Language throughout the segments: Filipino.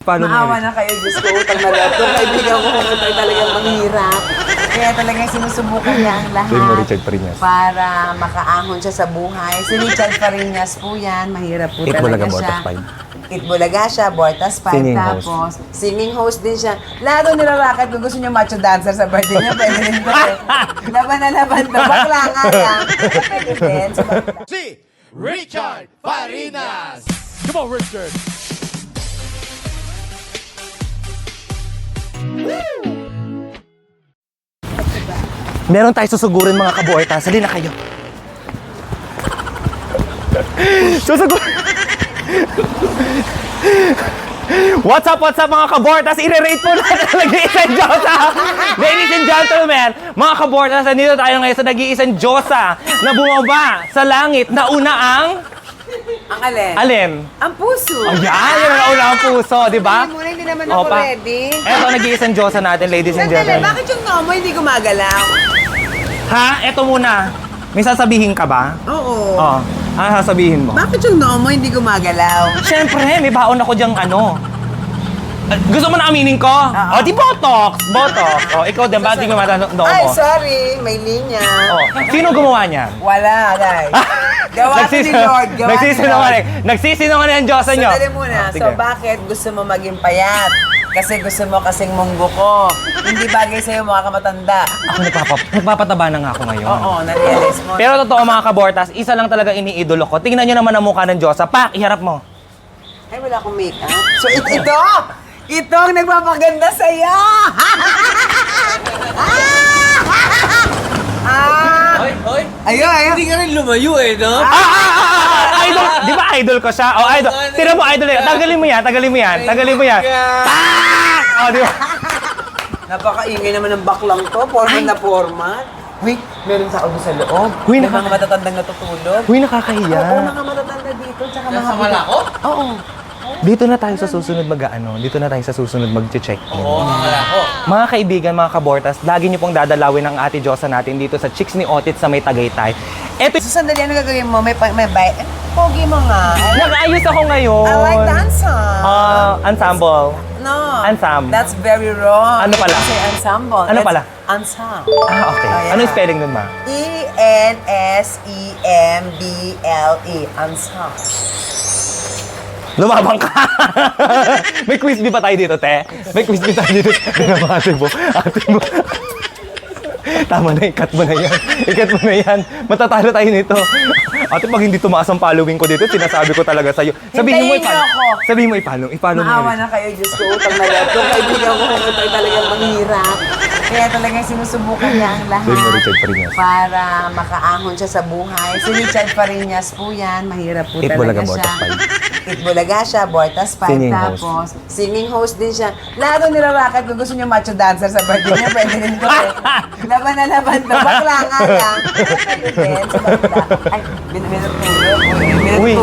Paano Maawa na kayo, Diyos ko, utang na loob. Itong kaibigan ko kung ito'y talagang manghirap. Kaya talagang sinusubukan niya ang lahat Sabi mo, Richard Fariñas. para makaahon siya sa buhay. Si Richard Fariñas po yan, mahirap po Eat talaga Bulaga, siya. Bortas 5. Eat Bulaga siya, Bortas 5. Singing Tapos, singing host din siya. Lahat ng nilarakat, kung gusto niyo macho dancer sa birthday niya, pwede rin to. Laban na laban to. Bakla nga yan. Pwede din. So, Si Richard Farinas. Come on, Richard. Meron tayo susugurin mga kabortas. Halina kayo. Susugurin. What's up mga kabortas? I-rate po natin ang nag-iisang Diyosa. Ladies and gentlemen, mga kabortas, nandito tayo ngayon sa nag-iisang Diyosa na bumaba sa langit na una ang... ang alin? Alin? Ang puso. Ayan, yun ang una ang puso, di ba? Hindi muna, hindi naman ako ready. Eto, nag-iisang Diyosa natin, ladies and Sandali, gentlemen. bakit yung noo mo hindi gumagalaw? Ha? Eto muna. May sasabihin ka ba? Oo. Oo. Ano sasabihin mo? Bakit yung noo mo hindi gumagalaw? Siyempre, may baon ako diyang ano. Gusto mo na aminin ko? O, di Botox! Botox. O, ikaw din, ba't di mo matanong mo? Ay, sorry. May linya. O, sino gumawa niyan? Wala, guys. Gawa ko ni Lord. Gawa ni Lord. Nagsisinungaling ang Diyosa niyo. Sandali muna. O, So, sige. bakit gusto mo maging payat? Kasi gusto mo kasing munggo ko. Hindi bagay sa'yo mga kamatanda. Ako nagpapataba na nga ako ngayon. Oo, na-realize mo. Pero totoo mga kabortas, isa lang talaga iniidolo ko. Tingnan niyo naman ang mukha ng Diyosa. Pak, iharap mo. Ay, wala akong make-up. So, ito! Ito ang nagpapaganda sa'yo! Hoy! Ayun. Hindi ka rin lumayo eh, no? Idol! Di ba idol ko siya? O, idol. Tira mo, idol. Tagalin mo yan. Tagalin mo yan. Tak! O, di ba? Napakaingay naman ng baklang to. Format na format. Wait, meron tao doon sa loob. Uy, May mga matatandang natutulog. Uy, nakakahiya. Oo, mga matatanda dito. Tsaka mga Nasa Malako? Oo. Dito na tayo sa susunod dito na tayo sa susunod mag-check-in. Oo, Malako. Mga kaibigan, mga kabortas, lagi niyo pong dadalawin ang ate Diyosa natin dito sa Chicks ni Otit sa may Tagaytay. Eto, So, sandali, ano gagawin mo? May bike. Pogi mo nga. nag-ayos ako ngayon. I like dance song. Ensemble. No. Ensemble. That's very wrong. Ano pala? Kasi ensemble. Ano It's pala? Ensemble. Okay. yeah. Ano yung spelling nun, ma? E-N-S-E-M-B-L-E. Ensemble. Lumabang ka! May quiz bee pa tayo dito, te. May quiz bee tayo dito. Tingnan mo, ate mo. Tama na, ikat mo na yan. Matatalo tayo nito. Ate, pag hindi tumaas ang following ko dito, sinasabi ko talaga sa'yo. Sabihin mo Hintayin niyo ako. Sabihin mo i-follow mo. Maawa yun. na kayo, Diyos ko, utang na loob. Itong kaibigan ko kung ito'y talagang manghirap. Kaya talagang sinusubukan niya ang lahat Sabi mo, Richard Fariñas. para makaahon siya sa buhay. Si Richard Fariñas po yan, mahirap po Eat talaga Bulaga, siya. Bortas 5. Eat Bulaga siya, Bortas 5. Singing host. Tapos, singing host din siya. Lahat ng nilarakat, kung gusto niyo macho dancer sa birthday niya, pwede rin to. Laban na laban to. Bakla nga yan. Pwede din. So, bakla. Ay, binatulog. Uy,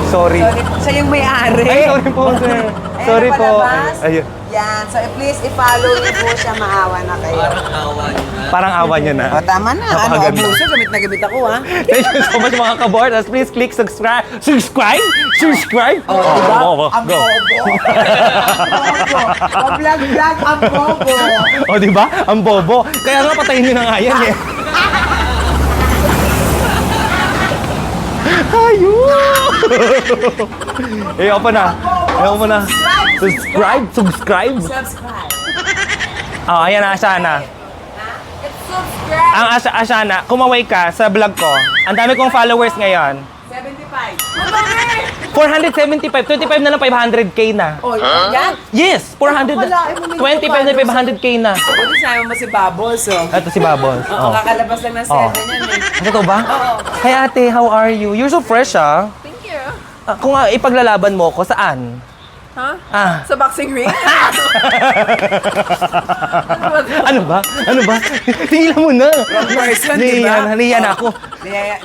sorry. Siya yung may-ari. Ay, sorry po, sir. Ayan, Sorry po. napalabas. Ayun. Yan. So, please, i-follow niyo po siya. Maawa na kayo. Parang awa niyo na. Parang awa niyo na. O, tama na. Ano, Napakaganda. abuso. Gamit na gamit ako, ha? Thank you so much mga kabortas. Please click subscribe. Subscribe? O, diba? Ang Go. bobo. Vlog, ang bobo. O, di ba? Ang bobo. Kaya nga patayin nyo na nga yan eh. Ayun! Ayaw pa na. Subscribe. Subscribe. Oh, ayan na, Ashana. Subscribe. Ang Ashana, kumaway ka sa vlog ko. Ang dami kong followers ngayon. 75. 475. 25 na lang 500k na. O, yan. Yes! 400. Wala, mo 25 na 500k na. Buti sabi mo si Bubbles, oh. Ito si Babos. Oo, kakalabas lang ng Oh. 7 yan, eh. Totoo ba? Hey ate, how are you? You're so fresh, ah. Thank you. Kung ipaglalaban mo ko, saan? Ha? Ah. Sa boxing ring? Ano ba? Tigilan mo na. Wrong person, di ba? Naiyan ako. Niyaya